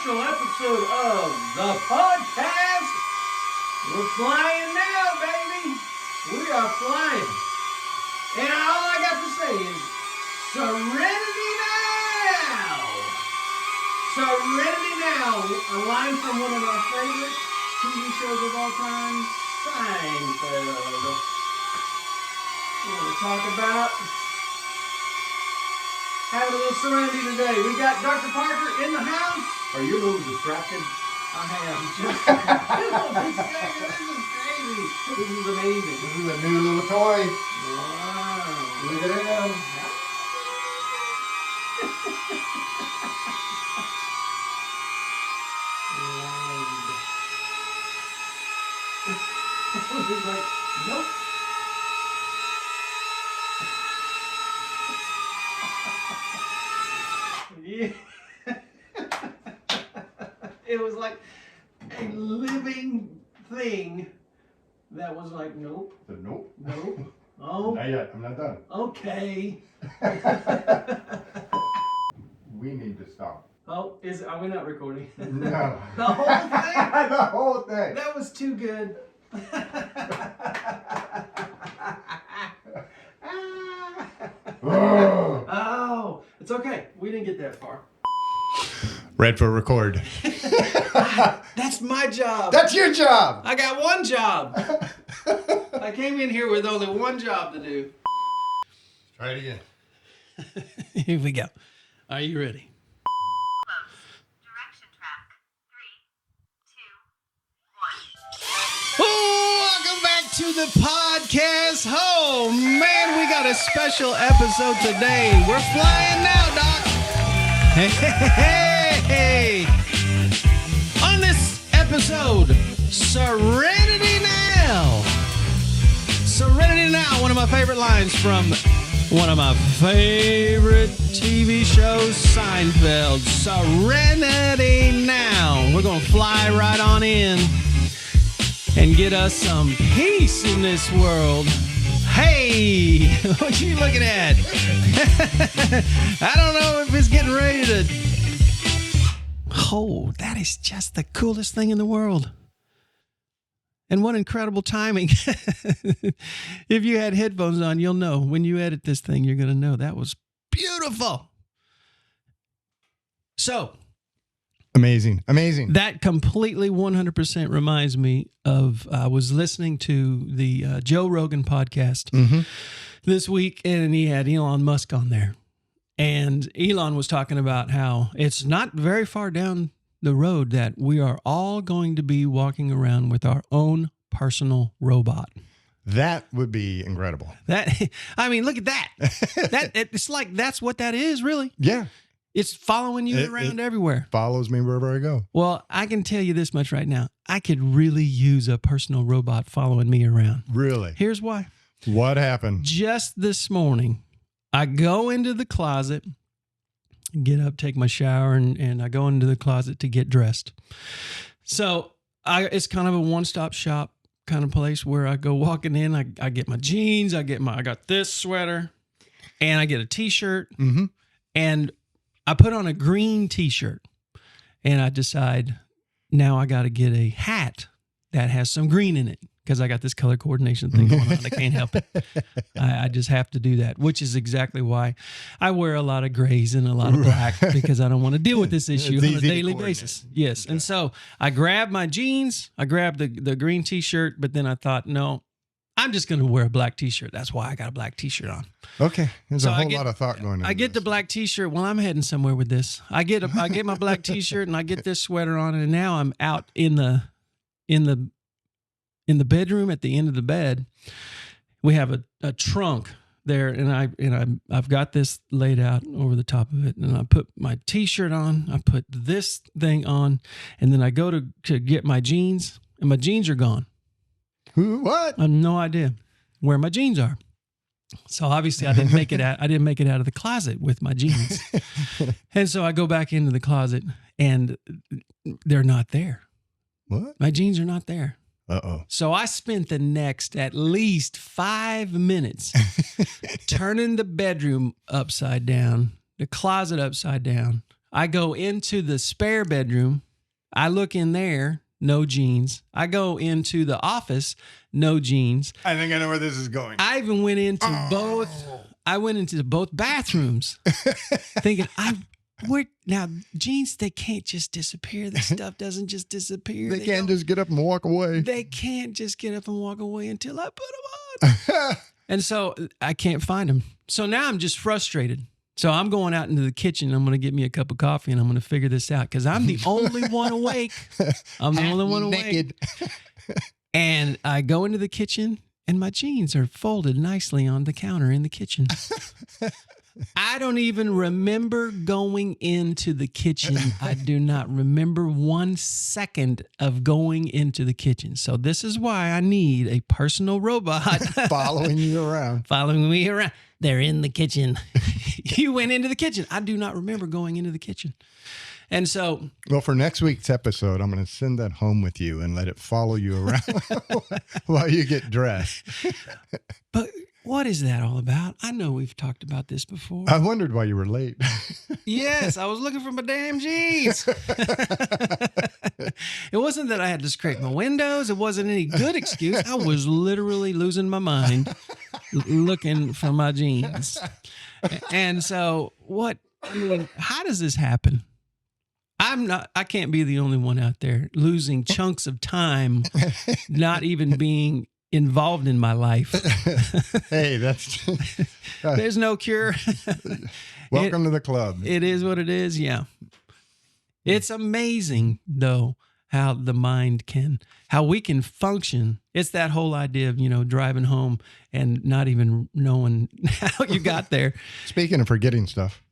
special episode of the podcast. We're flying now, baby. We are flying. And all I got to say is, Serenity now. Serenity now. A line from one of our favorite TV shows of all time, Seinfeld. We're going to talk about having a little serenity today. We got Dr. Parker in the house. Are you a little distracted? I am. This is crazy. This is amazing. This is a new little toy. Wow. Look at it. He's like, nope. Yeah. It was like a living thing that was like, nope. Nope. Nope. Oh. Not yet. I'm not done. Okay. We need to stop. Oh, are we not recording? No. The whole thing? The whole thing. That was too good. Oh, it's okay. We didn't get that far. Red for record. That's my job. That's your job. I got one job. I came in here with only one job to do. Try it again. Here we go. Are you ready? Direction track. 3, 2, 1. Oh, welcome back to the podcast. Oh, man, we got a special episode today. We're flying now, Doc. Hey. On this episode, Serenity Now. Serenity Now, one of my favorite lines from one of my favorite TV shows, Seinfeld. Serenity Now. We're going to fly right on in and get us some peace in this world. Hey, what you looking at? I don't know if it's getting ready to... Oh, that is just the coolest thing in the world. And what incredible timing. If you had headphones on, you'll know. When you edit this thing, you're going to know. That was beautiful. So... Amazing. That completely 100% reminds me of, I was listening to the Joe Rogan podcast this week, and he had Elon Musk on there. And Elon was talking about how it's not very far down the road that we are all going to be walking around with our own personal robot. That would be incredible. Look at that. It's like that's what that is, really. Yeah. It's following you around everywhere. Follows me wherever I go. Well, I can tell you this much right now. I could really use a personal robot following me around. Really? Here's why. What happened? Just this morning, I go into the closet, get up, take my shower, and I go into the closet to get dressed. So it's kind of a one-stop shop kind of place where I go walking in. I get my jeans, I got this sweater, and I get a t-shirt, and I put on a green t-shirt, and I decide now I got to get a hat that has some green in it because I got this color coordination thing going on. I can't help it. I just have to do that, which is exactly why I wear a lot of grays and a lot of black because I don't want to deal with this issue on a daily basis. Yes. Okay. And so I grabbed my jeans, I grabbed the green t-shirt, but then I thought, no, I'm just going to wear a black t-shirt. That's why I got a black t-shirt on. Okay. There's a whole lot of thought going on. I get the black t-shirt. Well, I'm heading somewhere with this. I get my black t-shirt and I get this sweater on, and now I'm out in the bedroom at the end of the bed. We have a trunk there, and I've got this laid out over the top of it, and I put my t-shirt on, I put this thing on, and then I go to get my jeans, and my jeans are gone. What? I have no idea where my jeans are. So obviously I didn't make it out of the closet with my jeans. And so I go back into the closet and they're not there. What? My jeans are not there. Uh-oh. So I spent the next at least 5 minutes turning the bedroom upside down, the closet upside down. I go into the spare bedroom. I look in there, no jeans. I go into the office, no jeans. I think I know where this is going. I even went into both. I went into both bathrooms thinking, now jeans, they can't just disappear. This stuff doesn't just disappear. They can't just get up and walk away. They can't just get up and walk away until I put them on. And so I can't find them. So now I'm just frustrated. So I'm going out into the kitchen. I'm going to get me a cup of coffee and I'm going to figure this out because I'm the only one awake. I'm the only one awake. And I go into the kitchen and my jeans are folded nicely on the counter in the kitchen. I don't even remember going into the kitchen. I do not remember 1 second of going into the kitchen. So this is why I need a personal robot following you around. Following me around. They're in the kitchen. You went into the kitchen. I do not remember going into the kitchen. And so, well, for next week's episode, I'm going to send that home with you and let it follow you around while you get dressed. But what is that all about? I know we've talked about this before. I wondered why you were late. Yes, I was looking for my damn jeans. It wasn't that I had to scrape my windows. It wasn't any good excuse. I was literally losing my mind looking for my jeans. And so how does this happen? I can't be the only one out there losing chunks of time, not even being involved in my life. Hey, that's there's no cure. Welcome to the club. It is what it is. Yeah. It's amazing though, how the mind how we can function. It's that whole idea of, driving home and not even knowing how you got there. Speaking of forgetting stuff.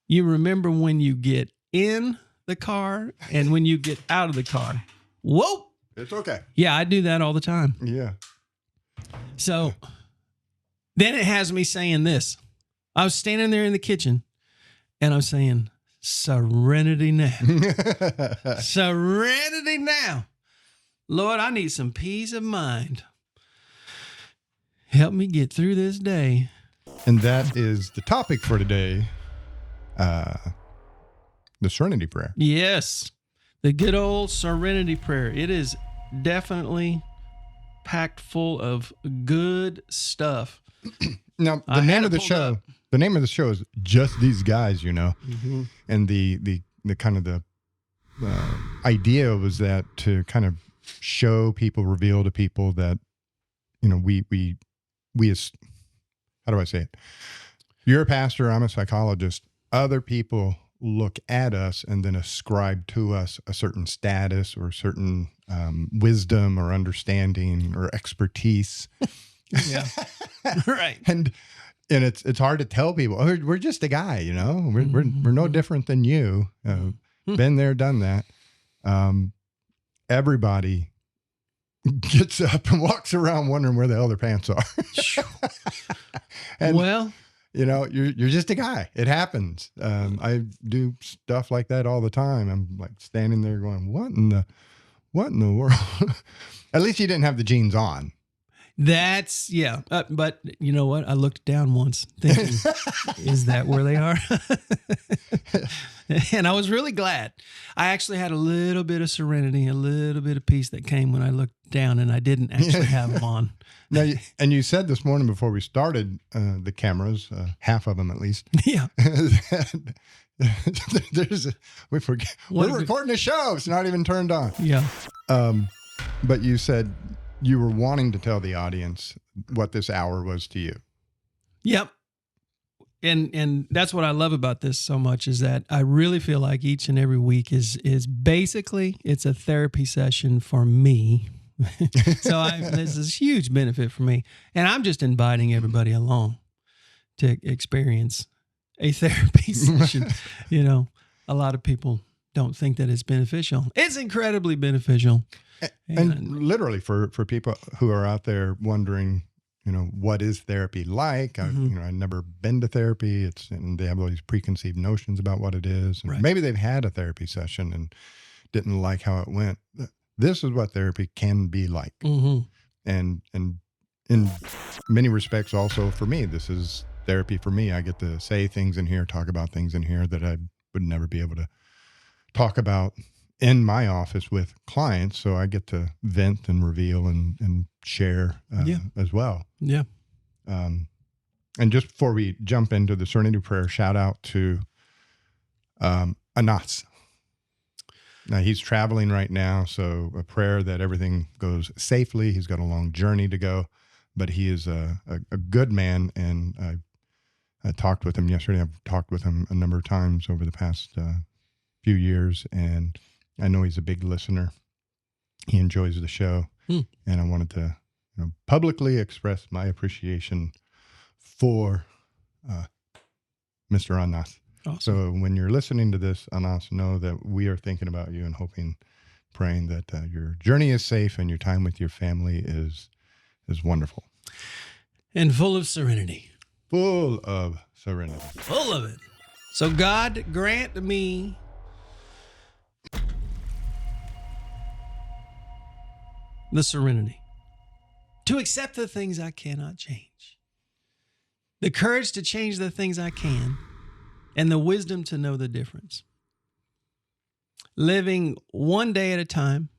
You remember when you get in the car and when you get out of the car. Whoa. It's okay. Yeah, I do that all the time. Yeah. So then it has me saying this. I was standing there in the kitchen and I'm saying, serenity now. Serenity now. Lord, I need some peace of mind. Help me get through this day. And that is the topic for today. The Serenity Prayer. Yes. The good old Serenity Prayer. It is definitely packed full of good stuff. Now, the name of the show is Just These Guys, Mm-hmm. And the kind of the idea was that to kind of show people, reveal to people that, we as, how do I say it? You're a pastor, I'm a psychologist. Other people look at us and then ascribe to us a certain status or certain wisdom or understanding or expertise. Yeah. Right. And it's hard to tell people, we're just a guy, we're no different than you. Been there, done that. Everybody gets up and walks around wondering where the hell their pants are. And, well, you're just a guy. It happens. I do stuff like that all the time. I'm like standing there going, what in the world? At least you didn't have the jeans on. That's, yeah. But you know what? I looked down once thinking, is that where they are? And I was really glad. I actually had a little bit of serenity, a little bit of peace that came when I looked down and I didn't actually have them on. Now, and you said this morning before we started the cameras, half of them at least. Yeah. We forget. We're recording a show. It's not even turned on. Yeah. But you said you were wanting to tell the audience what this hour was to you. Yep. And that's what I love about this so much is that I really feel like each and every week is basically it's a therapy session for me. So this is a huge benefit for me. And I'm just inviting everybody along to experience a therapy session. A lot of people don't think that it's beneficial. It's incredibly beneficial. And literally for people who are out there wondering, what is therapy like? I've never been to therapy. And they have all these preconceived notions about what it is. And maybe they've had a therapy session and didn't like how it went. This is what therapy can be like. Mm-hmm. And in many respects also for me, this is therapy for me. I get to say things in here, talk about things in here that I would never be able to talk about in my office with clients. So I get to vent and reveal and share as well. Yeah. And just before we jump into the Serenity Prayer, shout out to Anas. Now, he's traveling right now, so a prayer that everything goes safely. He's got a long journey to go, but he is a good man, and I talked with him yesterday. I've talked with him a number of times over the past few years, and I know he's a big listener. He enjoys the show, and I wanted to publicly express my appreciation for Mr. Anas. Awesome. So when you're listening to this, Anas, know that we are thinking about you and hoping, praying that your journey is safe and your time with your family is wonderful. And full of serenity. Full of serenity. Full of it. So God grant me the serenity to accept the things I cannot change, the courage to change the things I can, and the wisdom to know the difference. Living one day at a time.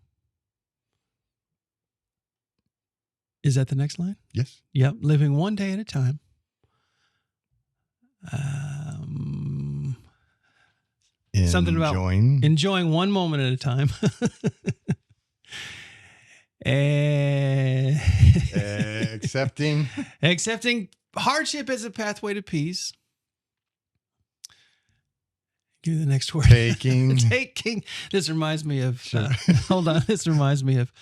Is that the next line? Yes. Yep. Living one day at a time. Something about enjoying one moment at a time. Accepting hardship as a pathway to peace. Give me the next word. Taking. This reminds me of. Hold on. This reminds me of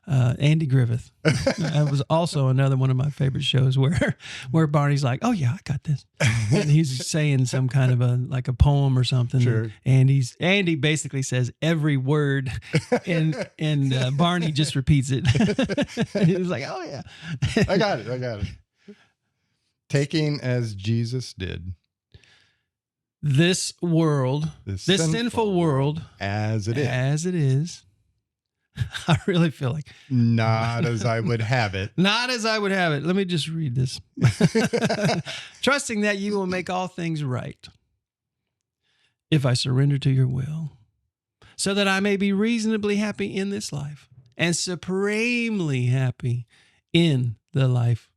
Andy Griffith. That was also another one of my favorite shows where Barney's like, "Oh yeah, I got this," and he's saying some kind of a poem or something. Sure. And Andy basically says every word, and Barney just repeats it. And he was like, "Oh yeah, I got it. Taking as Jesus did. This world, this sinful world, as it is. I really feel like not as I would have it. Not as I would have it. Let me just read this. Trusting that you will make all things right if I surrender to your will, so that I may be reasonably happy in this life and supremely happy in the life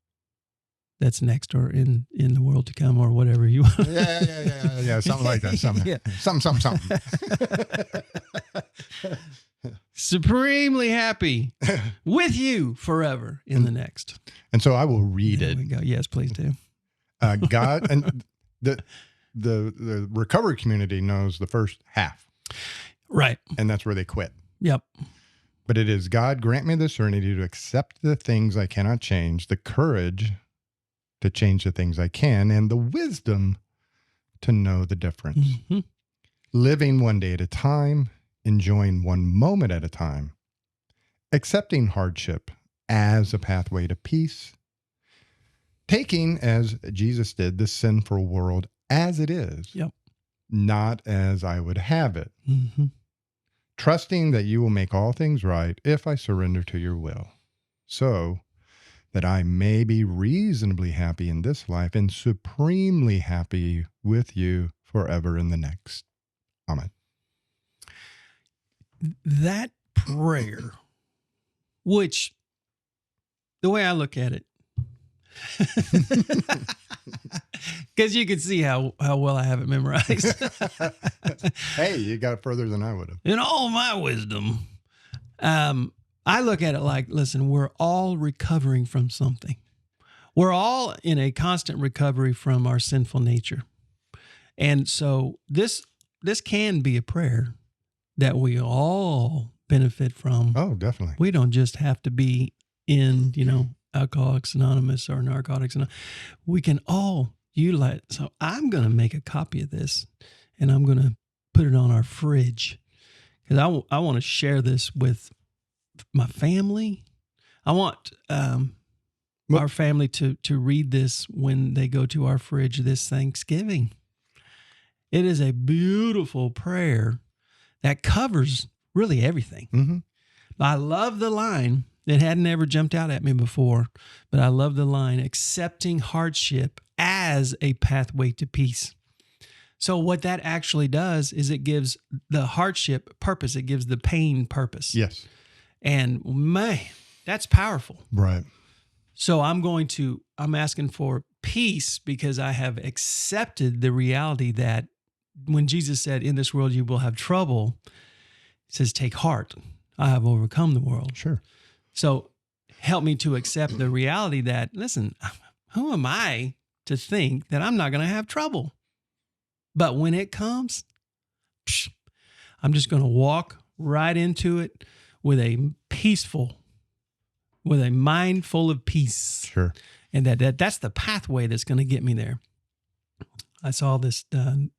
that's next, or in the world to come, or whatever you want. Yeah. Something like that. Something. Supremely happy with you forever in the next. And so I will read it. There we go. Yes, please do. God and the recovery community knows the first half. Right. And that's where they quit. Yep. But it is, God, grant me the serenity to accept the things I cannot change, the courage to change the things I can, and the wisdom to know the difference. Mm-hmm. Living one day at a time, enjoying one moment at a time, accepting hardship as a pathway to peace, taking, as Jesus did, the sinful world as it is, yep, not as I would have it. Mm-hmm. Trusting that you will make all things right if I surrender to your will, so that I may be reasonably happy in this life and supremely happy with you forever in the next. Amen. That prayer, which, the way I look at it, because you can see how well I have it memorized. Hey, you got it further than I would have. In all my wisdom, I look at it like, listen, we're all recovering from something. We're all in a constant recovery from our sinful nature. And so this can be a prayer that we all benefit from. Oh, definitely. We don't just have to be in, Alcoholics Anonymous or Narcotics Anonymous. We can all utilize. So I'm going to make a copy of this, and I'm going to put it on our fridge, because I want to share this with my family. I want our family to read this when they go to our fridge this Thanksgiving. It is a beautiful prayer that covers really everything. Mm-hmm. I love the line. It hadn't ever jumped out at me before, but I love the line, accepting hardship as a pathway to peace, So what that actually does is it gives the hardship purpose. It gives the pain purpose. Yes. And man, that's powerful. Right. So I'm asking for peace because I have accepted the reality that when Jesus said, in this world you will have trouble, he says, take heart. I have overcome the world. Sure. So help me to accept the reality that, listen, who am I to think that I'm not going to have trouble? But when it comes, I'm just going to walk right into it with a mind full of peace. Sure. And that's the pathway that's going to get me there. I saw this thing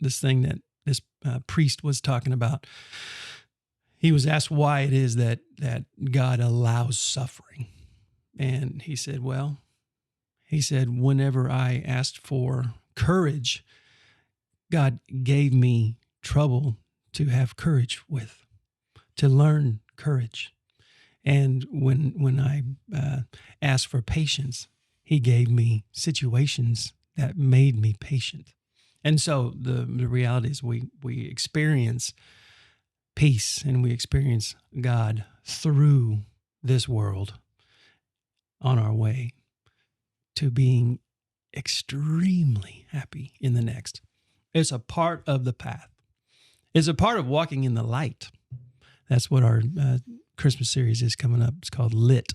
that this priest was talking about. He was asked why it is that God allows suffering. And he said, whenever I asked for courage, God gave me trouble to have courage with, to learn courage. And when I asked for patience, he gave me situations that made me patient. And so the reality is we experience peace and we experience God through this world on our way to being extremely happy in the next. It's a part of the path. It's a part of walking in the light. That's what our Christmas series is coming up. It's called Lit.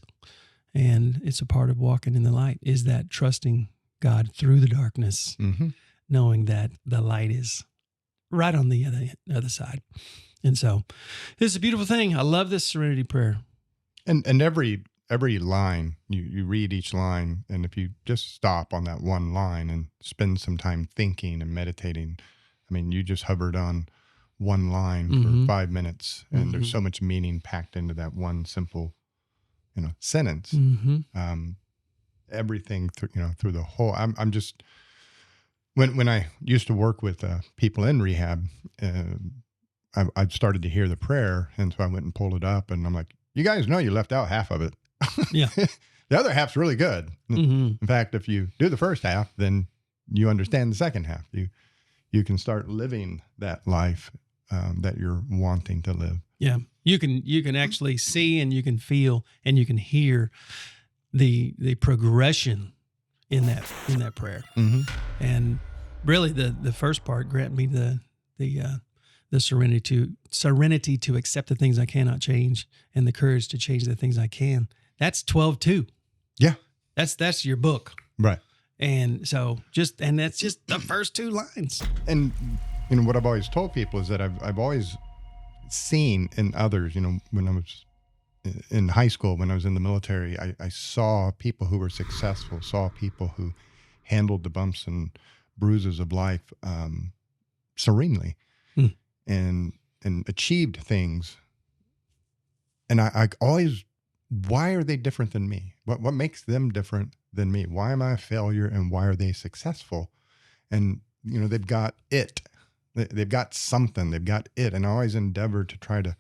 And it's a part of walking in the light, is that trusting God through the darkness, knowing that the light is right on the other side. And so this is a beautiful thing. I love this Serenity Prayer. And every line, you read each line, and if you just stop on that one line and spend some time thinking and meditating, I mean, you just hovered on one line for 5 minutes, and there's so much meaning packed into that one simple, sentence. Everything through the whole. I'm just when I used to work with people in rehab, I started to hear the prayer, and so I went and pulled it up, and I'm like, you guys know you left out half of it. Yeah. The other half's really good. In fact, if you do the first half, then you understand the second half. You can start living that life that you're wanting to live. Yeah. You can actually see and you can feel and you can hear the progression in that prayer. And really the first part, grant me the serenity to accept the things I cannot change and the courage to change the things I can. That's 12:2. Yeah. That's your book. Right. And so that's just the first two lines. And what I've always told people is that I've always seen in others, when I was in high school, when I was in the military, I saw people who were successful, saw people who handled the bumps and bruises of life serenely and achieved things. And I always, why are they different than me? What makes them different than me? Why am I a failure and why are they successful? And, they've got it. They've got something. They've got it. And I always endeavor to try to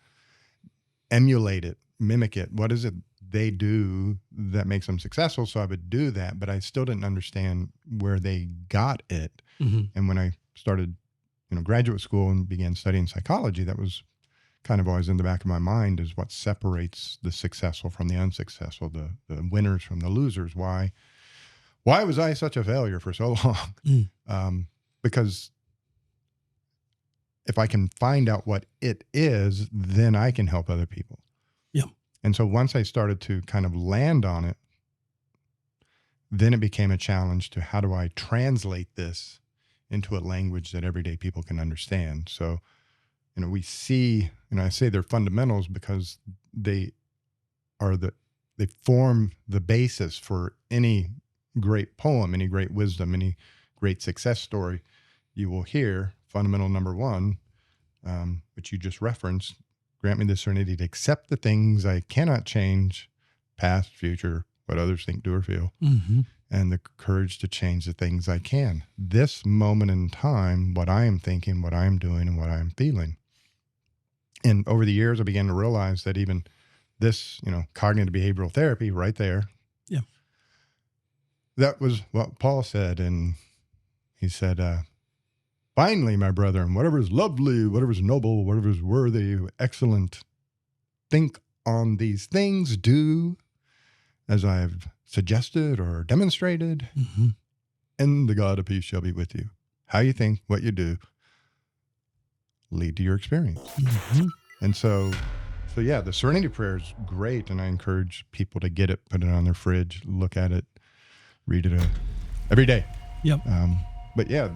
emulate it, mimic it. What is it they do that makes them successful? So I would do that, but I still didn't understand where they got it. And when I started, graduate school and began studying psychology, that was kind of always in the back of my mind, is what separates the successful from the unsuccessful, the winners from the losers. Why was I such a failure for so long? Because if I can find out what it is, then I can help other people. Yeah. And so once I started to kind of land on it, then it became a challenge to how do I translate this into a language that everyday people can understand. So, we see, I say they're fundamentals because they form the basis for any great poem, any great wisdom, any great success story you will hear. Fundamental number one, which you just referenced, grant me the serenity to accept the things I cannot change, past, future, what others think, do, or feel, and the courage to change the things I can. This moment in time, what I am thinking, what I am doing, and what I am feeling. And over the years, I began to realize that even this, cognitive behavioral therapy right there, that was what Paul said. And he said, Finally, my brethren, whatever is lovely, whatever is noble, whatever is worthy, excellent, think on these things, do as I've suggested or demonstrated, and the God of peace shall be with you. How you think, what you do, lead to your experience. And so yeah, the Serenity Prayer is great, and I encourage people to get it, put it on their fridge, look at it, read it every day. Yep. But yeah,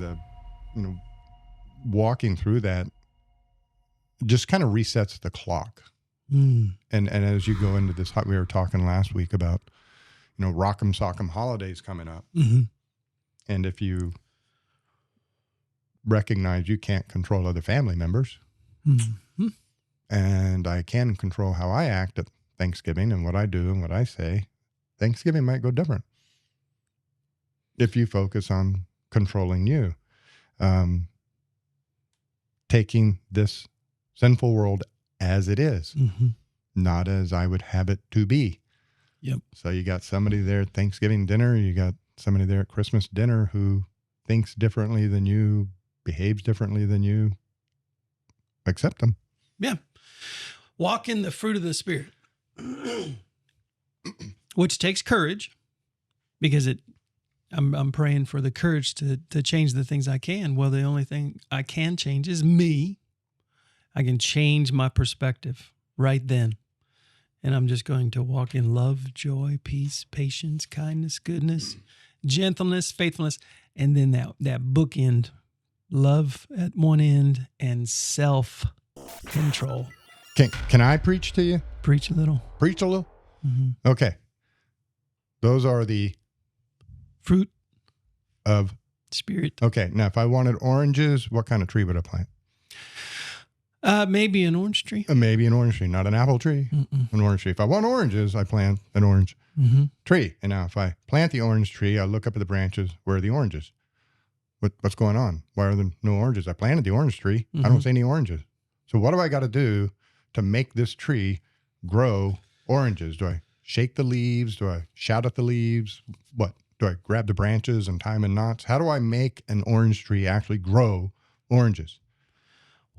walking through that just kind of resets the clock. And as you go into this, we were talking last week about, Rock'em Sock'em holidays coming up. And if you recognize you can't control other family members, and I can control how I act at Thanksgiving and what I do and what I say, Thanksgiving might go different if you focus on controlling you. Taking this sinful world as it is, not as I would have it to be. Yep. So you got somebody there at Thanksgiving dinner, you got somebody there at Christmas dinner who thinks differently than you, behaves differently than you. Accept them. Yeah. Walk in the fruit of the Spirit, which takes courage, because I'm praying for the courage to change the things I can. Well, the only thing I can change is me. I can change my perspective right then. And I'm just going to walk in love, joy, peace, patience, kindness, goodness, gentleness, faithfulness. And then that bookend, love at one end and self-control. Can I preach to you? Preach a little. Preach a little? Okay. Those are the fruit of Spirit. Okay. Now, if I wanted oranges, what kind of tree would I plant? Maybe an orange tree. Maybe an orange tree, not an apple tree. An orange tree. If I want oranges, I plant an orange tree. And now if I plant the orange tree, I look up at the branches. Where are the oranges? What's going on? Why are there no oranges? I planted the orange tree. I don't see any oranges. So what do I got to do to make this tree grow oranges? Do I shake the leaves? Do I shout at the leaves? What? Do I grab the branches and tie them in knots? How do I make an orange tree actually grow oranges?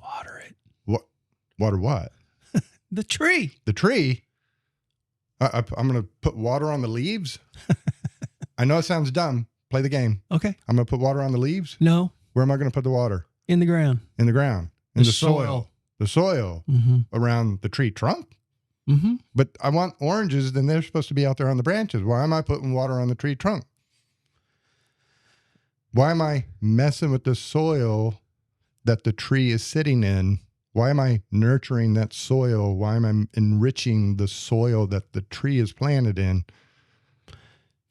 Water it. Water what? The tree. The tree? I'm going to put water on the leaves? I know it sounds dumb. Play the game. Okay. I'm going to put water on the leaves? No. Where am I going to put the water? In the ground. In the ground. In the soil. The soil around the tree trunk? But I want oranges, then they're supposed to be out there on the branches. Why am I putting water on the tree trunk? Why am I messing with the soil that the tree is sitting in? Why am I nurturing that soil? Why am I enriching the soil that the tree is planted in?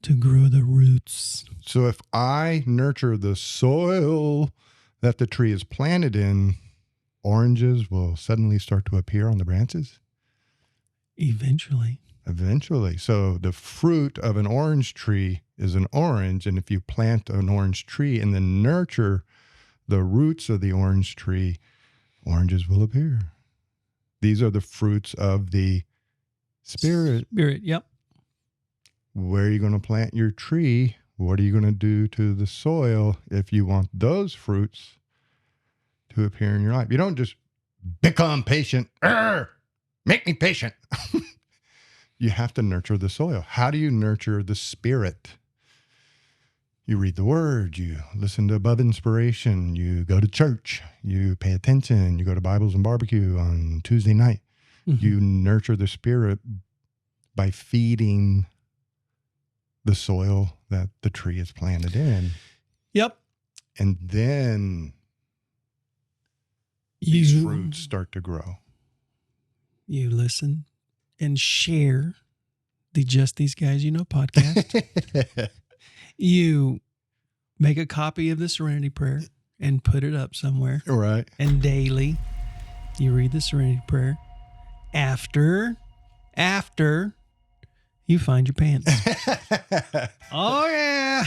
To grow the roots. So if I nurture the soil that the tree is planted in, oranges will suddenly start to appear on the branches? Eventually. So the fruit of an orange tree is an orange. And if you plant an orange tree and then nurture the roots of the orange tree, oranges will appear. These are the fruits of the Spirit. Spirit, yep. Where are you going to plant your tree? What are you going to do to the soil if you want those fruits to appear in your life? You don't just become patient. Make me patient. You have to nurture the soil. How do you nurture the Spirit? You read the Word, you listen to Above Inspiration, you go to church, you pay attention, you go to Bibles and Barbecue on Tuesday night. You nurture the Spirit by feeding the soil that the tree is planted in. Yep. And then these fruits start to grow. You listen and share the Just These Guys You Know podcast. You make a copy of the Serenity Prayer and put it up somewhere. Right. And daily you read the Serenity Prayer after you find your pants. Oh, yeah.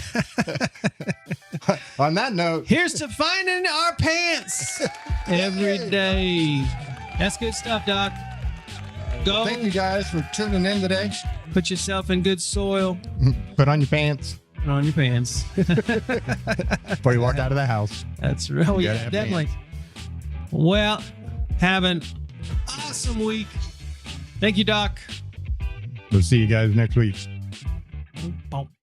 On that note, here's to finding our pants every day. That's good stuff, Doc. Go. Thank you guys for tuning in today. Put yourself in good soil. Put on your pants. Put on your pants. Before you walk out of the house. That's real. You Yeah, gotta have definitely. Well, have an awesome week. Thank you, Doc. We'll see you guys next week. Boom.